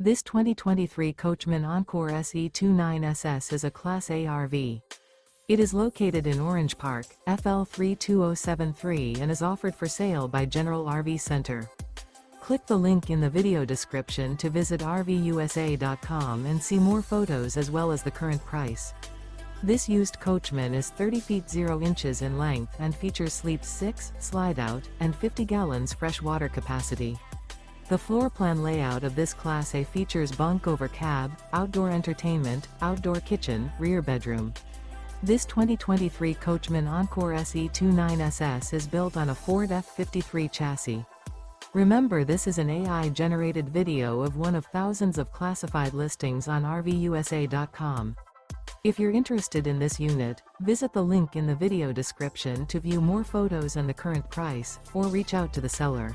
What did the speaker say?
This 2023 Coachmen Encore SE 29SS is a Class A RV. It is located in Orange Park, FL 32073 and is offered for sale by General RV Center. Click the link in the video description to visit RVUSA.com and see more photos as well as the current price. This used Coachman is 30 feet 0 inches in length and features sleeps 6, slide-out, and 50 gallons fresh water capacity. The floor plan layout of this Class A features bunk over cab, outdoor entertainment, outdoor kitchen, rear bedroom. This 2023 Coachmen Encore SE 29SS is built on a Ford F53 chassis. Remember, this is an AI-generated video of one of thousands of classified listings on RVUSA.com. If you're interested in this unit, visit the link in the video description to view more photos and the current price, or reach out to the seller.